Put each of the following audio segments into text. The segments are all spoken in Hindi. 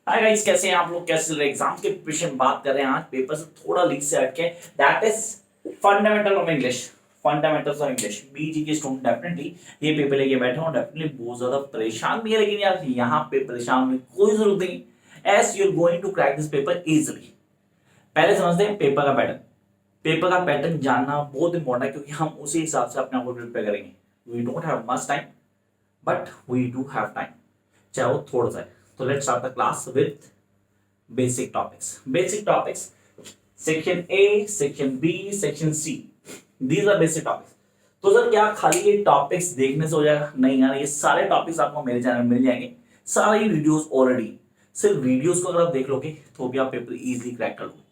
हाय गाइस, कैसे हैं आप लोग? कैसे चल रहे एग्जाम के प्रिपरेशन? बात कर रहे हैं आज पेपर से थोड़ा लीक से हटके, that is fundamental of English. Fundamentals of English BG के स्टूडेंट डेफिनेटली ये पेपर लेके बैठे हो, डेफिनेटली बहुत ज्यादा परेशान भी है, लेकिन यार यहाँ पे परेशान होने की कोई जरूरत नहीं, as you are going to crack this paper easily. पहले समझते हैं पेपर का पैटर्न। पेपर का पैटर्न जानना बहुत इंपॉर्टेंट है, क्योंकि हम उसी हिसाब से अपने आप को प्रिपेयर करेंगे। We don't have much time, but we do have time, चाहे वो थोड़ा सा है। तो let's start the class with basic topics. Basic topics, section A, section B, section C. These are basic topics. तो सर क्या खाली ये टॉपिक्स देखने से हो जाएगा? नहीं यार, ये सारे टॉपिक्स आपको मेरे चैनल में मिल जाएंगे, सारे वीडियोस ऑलरेडी। सिर्फ वीडियोस को अगर आप देख लोगे तो भी आप पेपर इजीली क्रैक कर लोगे।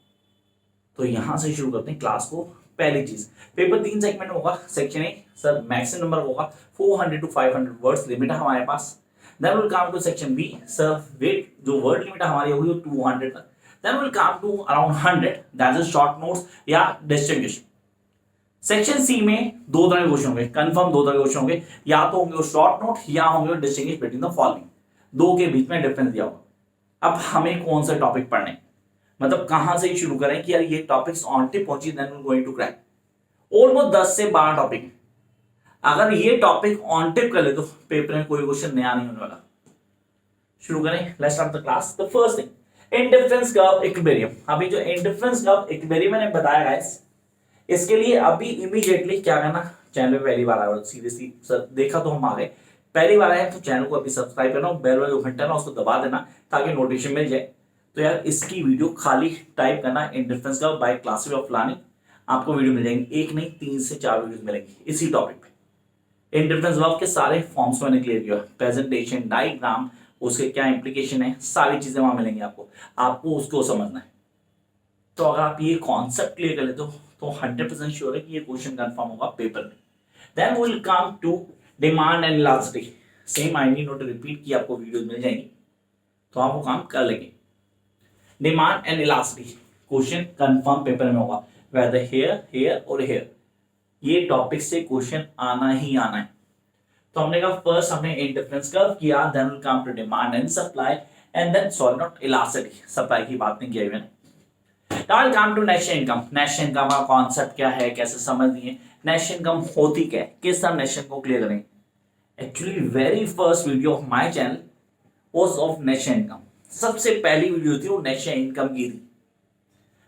तो यहां से शुरू करते हैं क्लास को। पहली चीज, पेपर 3 सेगमेंट होगा। Section A sir maximum number होगा 400 to 500 वर्ड्स लिमिट है हमारे पास। Then we'll come to section B. Sir, wait, जो word limit हमारी होगी वो 200 तक। Then we'll come to around 100. That is short notes या distinguish. सेक्शन सी में दो तरह के क्वेश्चन होंगे, कंफर्म दो तरह के क्वेश्चन होंगे, या तो होंगे शॉर्ट नोट या होंगे डिस्टिंग्विश बिटवीन द फॉलोइंग। दो के बीच में डिफरेंस दिया होगा। अब हमें कौन सा टॉपिक पढ़ने, मतलब कहां से शुरू करें कि यार ये टॉपिक्स ऑन टिप पहुंची, then we going to crack. Almost 10 से 12 टॉपिक। अगर ये टॉपिक ऑन टिप कर ले तो पेपर में कोई क्वेश्चन नया नहीं होने वाला। शुरू करें, let's start the class. The first thing, indifference curve equilibrium. अभी जो इंडिफरेंस कर्व इक्विलिब्रियम मैंने बताया गाइस, इसके लिए अभी इमीडिएटली क्या करना, चैनल पे पहली बार आया हो, सीरियसली सर देखा तो हम आ गए, पहली बार आए तो चैनल को अभी सब्सक्राइब करना, बेल वाला जो घंटा ना उसको दबा देना ताकि नोटिफिकेशन मिल जाए। तो यार इसकी वीडियो खाली टाइप करना indifference curve y classes of learning, आपको वीडियो मिल जाएंगे। एक नहीं 3 से 4 वीडियो मिलेंगी इसी टॉपिक पे। इंडिफरेंस वर्ब के सारे फॉर्म्स मैंने क्लियर किया, प्रेजेंटेशन, डायग्राम, उसके क्या इंप्लीकेशन है, सारी चीजें वहां मिलेंगी आपको उसको समझना है। तो अगर आप ये कॉन्सेप्ट क्लियर कर लेते हो तो 100% श्योर है कि ये क्वेश्चन कंफर्म होगा पेपर में। Then we will come to demand and elasticity. Same I need not repeat कि आपको वीडियोस मिल जाएंगी, तो आप वो काम कर लेंगे। Demand and elasticity question confirm paper में होगा, वेदर हियर, हियर और हियर, ये टॉपिक से क्वेश्चन आना ही आना है। तो हमने कहा फर्स्ट हमने इंडिफरेंस कर्व किया, then will come to demand and supply, and then sorry not elasticity, supply की बात नहीं की मैंने। Now will come to national income. National income का कॉन्सेप्ट क्या है, कैसे समझनी है, नेशनल इनकम होती क्या है, किस तरह नेशनल को क्लियर करेंगे। Actually very first video of my channel was of national income. सबसे पहली वीडियो थी वो नेशनल इनकम की थी,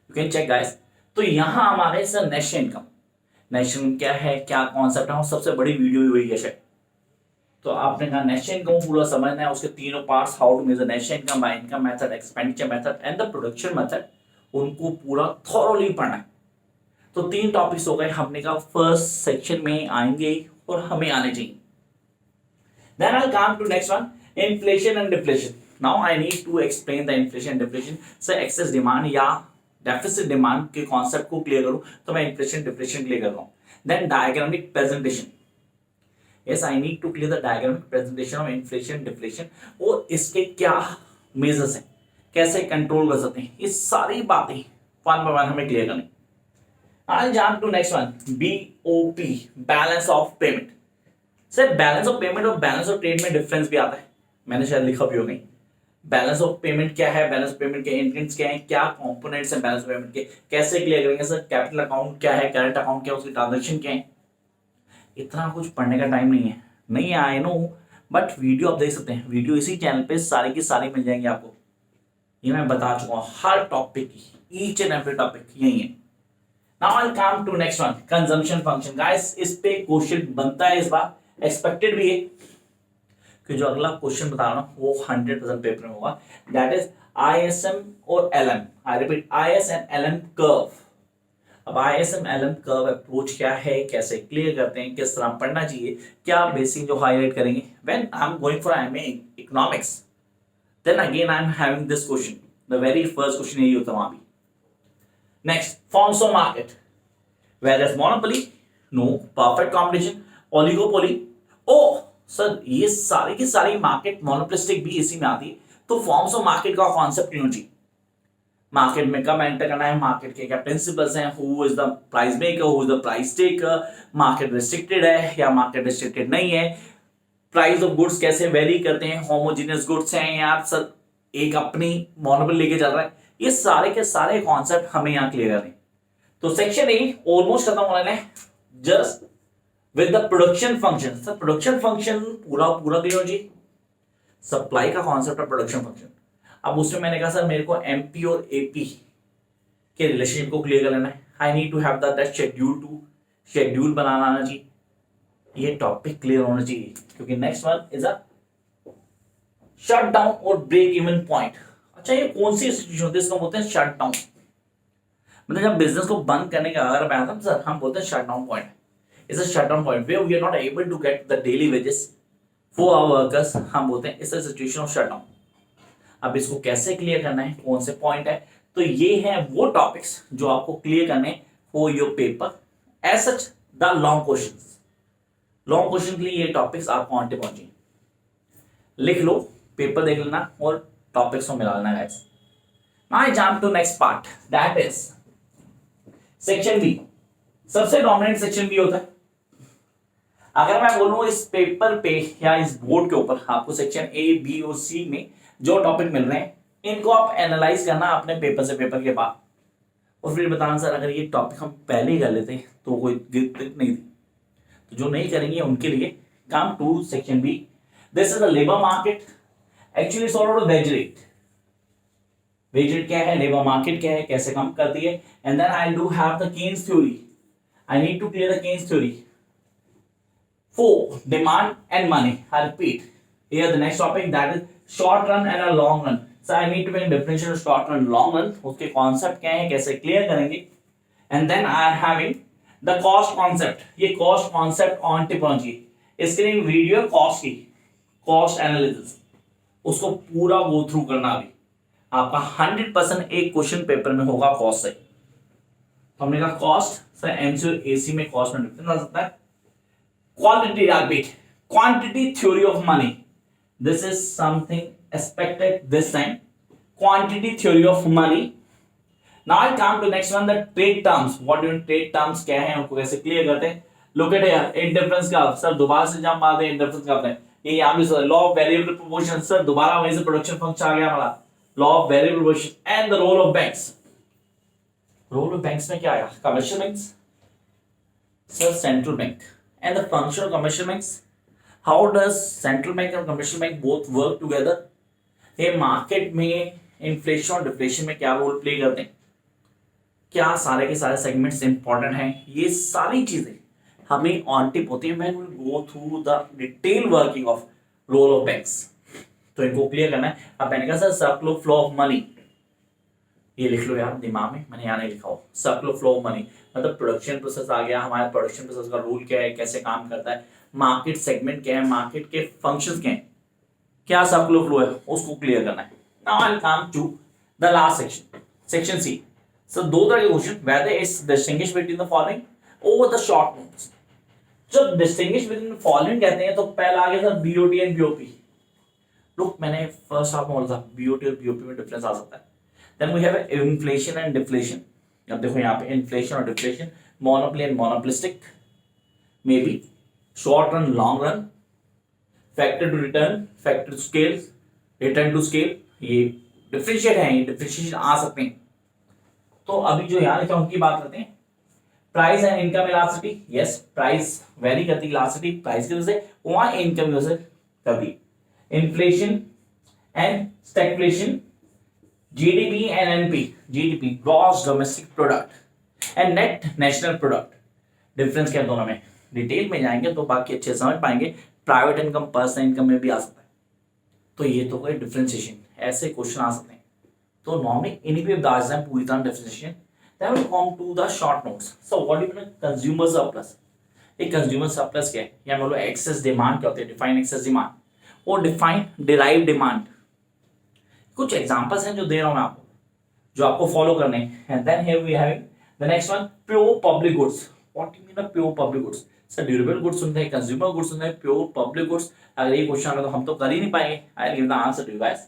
यू कैन चेक गाइस। तो यहां हमारे सर नेशनल इनकम, नेशनल क्या है, क्या कॉन्सेप्ट है, सबसे बड़ी वीडियो हुई है शायद। तो आपने कहा नेशनल इनकम पूरा समझना है, उसके तीनों parts, how to measure national income by income method, expenditure method and the production method, उनको पूरा थॉरोली पढ़ना है। तो 3 टॉपिक्स हो गए, हमने कहा फर्स्ट सेक्शन में आएंगे और हमें आने चाहिए। Then I come to next one, inflation and deflation. Now I need to explain the inflation and deflation. Sir excess demand या डेफिसिट डिमांड के कॉन्सेप्ट को क्लियर करूं तो मैं इन्फ्लेशन डिफ्लेशन क्लियर कर रहा हूं। Then diagrammatic presentation, yes I need to clear the diagrammatic presentation of inflation deflation, और इसके क्या मेजर्स हैं, कैसे कंट्रोल कर सकते हैं, ये सारी बातें वन बाय वन हमें क्लियर करनी। I'll jump to next one, BOP, balance of payment. Sir balance of payment और बैलेंस ऑफ ट्रेड में डिफरेंस भी आता है, मैंने शायद लिखा भी होगा। बैलेंस ऑफ पेमेंट क्या है, बैलेंस ऑफ पेमेंट के इंटेंट्स क्या है, क्या कंपोनेंट्स हैं बैलेंस ऑफ पेमेंट के, कैसे क्लियर करेंगे सर, कैपिटल अकाउंट क्या है, करंट अकाउंट क्या है, उसकी ट्रांजेक्शन क्या है। इतना कुछ पढ़ने का टाइम नहीं है आई नो, बट वीडियो आप देख सकते हैं, वीडियो इसी चैनल पे सारी की सारी मिल जाएंगी आपको। ये मैं बता चुका हूँ हर टॉपिक की, ईच एंड एवरी टॉपिक यही है। Now I come to next one, consumption function. Guys इस पे क्वेश्चन बनता है इस बार, एक्सपेक्टेड भी है कि जो अगला क्वेश्चन बता रहा हूँ वो 100% पेपर में होगा, दैट इज ISM और LM। I repeat, IS and LM curve. अब ISM LM कर्व अप्रोच क्या है, कैसे क्लियर करते हैं, किस तरह पढ़ना चाहिए, क्या बेसिक जो हाईलाइट करेंगे। When I am going for MA economics, then again I am having this question, the very first question यही होता है वहां भी। Next, forms of market, where is monopoly, no, perfect competition, oligopoly. Oh sir ये सारी की सारी मार्केट मोनोपोलिस्टिक भी इसी में आती है, तो फॉर्म्स ऑफ मार्केट का कॉन्सेप्ट क्यों चाहिए, मार्केट में कब एंटर करना है, मार्केट के क्या प्रिंसिपल्स हैं, who is the price maker, who is the price taker, market restricted है या मार्केट रिस्ट्रिक्टेड नहीं है, प्राइस ऑफ गुड्स कैसे वेरी करते हैं, होमोजेनियस गुड्स हैं या सर एक अपनी मोनोपोली लेके चल रहा है। ये सारे के सारे कॉन्सेप्ट हमें यहाँ क्लियर करने। तो सेक्शन ए ऑलमोस्ट खत्म होने है, just with the production function. Sir production function पूरा पूरा क्लियर हो जी, सप्लाई का कॉन्सेप्ट है प्रोडक्शन फंक्शन। अब उसमें मैंने कहा सर मेरे को एमपी और एपी के रिलेशनशिप को क्लियर कर लेना है। I need to have that schedule to schedule बनाना आना चाहिए, ये टॉपिक क्लियर होना चाहिए, क्योंकि next one is a shut down और ब्रेक इवन पॉइंट। अच्छा ये कौन सी सिचुएशन होती है, इसको बोलते हैं शट डाउन। मतलब जब बिजनेस को बंद करने का अगर मैं आता सर हम बोलते हैं shut down point. Is a shut down point where we are not able to get the daily wages for our workers, हम बोलते हैं it's a situation of shut down. अब इसको कैसे क्लियर करना है, कौन से पॉइंट है, तो ये है वो टॉपिक्स जो आपको क्लियर करने for your paper as such the long questions. Long question के लिए ये टॉपिक्स आपको आंटे पहुंचे, लिख लो, पेपर देख लेना और टॉपिक्स को मिला लेना guys. Now I jump to next part, that is section B. सबसे डोमिनेंट सेक्शन बी होता है। अगर मैं बोलूं इस पेपर पे या इस बोर्ड के ऊपर आपको सेक्शन ए बी और सी में जो टॉपिक मिल रहे हैं, इनको आप एनालाइज करना अपने पेपर से पेपर के बाद, और फिर बताना सर अगर ये टॉपिक हम पहले ही कर लेते तो कोई दिक्कत नहीं थी। तो जो नहीं करेंगे उनके लिए come to section B. This is the labour market, actually sort out wage rate. Wage rate क्या है, लेबर मार्केट क्या है, कैसे काम करती है, and then I do have the Keynes theory. I need to clear the Keynes theory for demand and money. I repeat here the next topic, that is short run and a long run. So I need to make differentiation of short run long run, उसके कॉन्सेप्ट क्या है, कैसे क्लियर करेंगे, and then I am having the cost concept. ये कॉस्ट कॉन्सेप्ट ऑन टिपोलॉजी, इसके लिए वीडियो कॉस्ट की कॉस्ट एनालिसिस उसको पूरा गो थ्रू करना भी आपका 100% एक क्वेश्चन पेपर में होगा कॉस्ट से। तो हमने कहा कॉस्ट सर एमसीक्यू एसी में कॉस्ट में डिफरेंस आ सकता है। Quantity repeat, quantity theory of money, this is something expected this time, quantity theory of money. Now I come to next one, the trade terms. What do you mean trade terms क्या है, उनको कैसे क्लियर करते हैं। Look at here, indifference का सर दोबारा से जब आते हैं indifference का है, ये यहाँ भी sir law of variable proportion, sir दोबारा वहीं से प्रोडक्शन फंक्शन आ गया हमारा, law of variable proportion and the role of banks. Role of banks में क्या आया, commercial banks sir central bank, and the function of commercial banks, how does central bank और commercial bank both work together, ये मार्केट में इन्फ्लेशन और डिफ्लेशन में क्या रोल प्ले करते हैं, क्या सारे के सारे सेगमेंट्स इंपॉर्टेंट हैं, ये सारी चीजें हमें ऑन टिप होती है when we go through the detail working of role of banks. तो इनको क्लियर करना है। अब मैंने कहा sir circular flow of money, ये लिख लो यार दिमाग में, मैंने यहाँ नहीं लिखा हो। सर्कुलर फ्लो ऑफ मनी मतलब प्रोडक्शन प्रोसेस आ गया, हमारे प्रोडक्शन प्रोसेस का रूल क्या है, कैसे काम करता है, मार्केट सेगमेंट क्या है, मार्केट के फंक्शंस क्या हैं, क्या सर्कुलर फ्लो है, उसको क्लियर करना है। Now I will come to the last section, section C. Sir दो तरह के question, whether is distinguish between the following over the short notes. जब डिस्टिंग्विश बिटवीन द फॉलोइंग कहते हैं तो पहला आ गया sir BOT and BOP. Look मैंने फर्स्ट हाफ में बोला था बीओटी और बीओपी में डिफरेंस आ सकता है। Then we have inflation and deflation. अब देखो यहाँ पे इन्फ्लेशन और deflation, monopoly and monopolistic, may be short run, long run, factor to return, factor to scale, return to scale, ये डिफरेंशिएट है, ये डिफरेंशिएशन आ सकते हैं। तो अभी जो यहाँ लिखा उनकी बात करते हैं। Price and income elasticity, yes price very करती है, इलास्टिसिटी प्राइस की वजह से, वहां इनकम की वजह से करती। Inflation and stagflation, GDP and NP, GDP gross domestic product and net national product, difference क्या है दोनों में, डिटेल में जाएंगे तो बाकी अच्छे समझ पाएंगे। प्राइवेट इनकम पर्सनल इनकम में भी आ सकता है। तो ये तो कोई डिफरेंशिएशन, ऐसे क्वेश्चन आ सकते हैं। तो नॉर्मली इन्हीं पे बता दें पूरी तरह differentiation. Then we come to the short notes. So what do you mean consumer surplus. एक कंज्यूमर सरप्लस क्या है, या बोलो एक्सेस डिमांड क्या होती है, डिफाइन एक्सेस डिमांड और डिफाइन डिराइव डिमांड। कुछ एग्जांपल्स हैं जो दे रहा हूं मैं आपको, जो आपको फॉलो करने हैं। And then here we have the next one, pure public goods. What you mean pure public goods, sir durable goods सुनते हैं, कंज्यूमर गुड्स सुनते हैं, प्योर पब्लिक गुड्स। अगर ये क्वेश्चन आए तो हम तो कर ही नहीं पाएंगे। I will give the answer to you guys.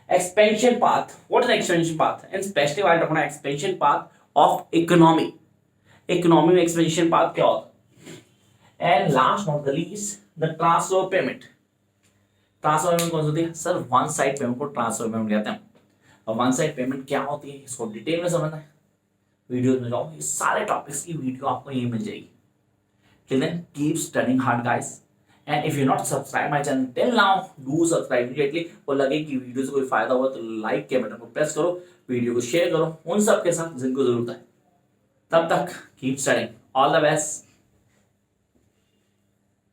Expansion path, what is expansion path, and specially I talk about expansion path of economy. Economy में एक्सपेंशन पाथ क्या होता है। And last not the least, the transfer payment. Transfer payment कौन सी होती है सर? वन साइड पेमेंट को ट्रांसफर पेमेंट कहते हैं। और वन साइड पेमेंट क्या होती है इसको डिटेल में समझना है, वीडियो में जाओ, ये सारे टॉपिक्स की वीडियो आपको यही मिल जाएगी। Till then keep studying hard guys, and if you not subscribe my channel till now do subscribe immediately. और लगे कि वीडियो से कोई फायदा हुआ तो लाइक के बटन को प्रेस करो, वीडियो को शेयर करो उन सब के साथ जिनको जरूरत है। तब तक keep studying, all the best.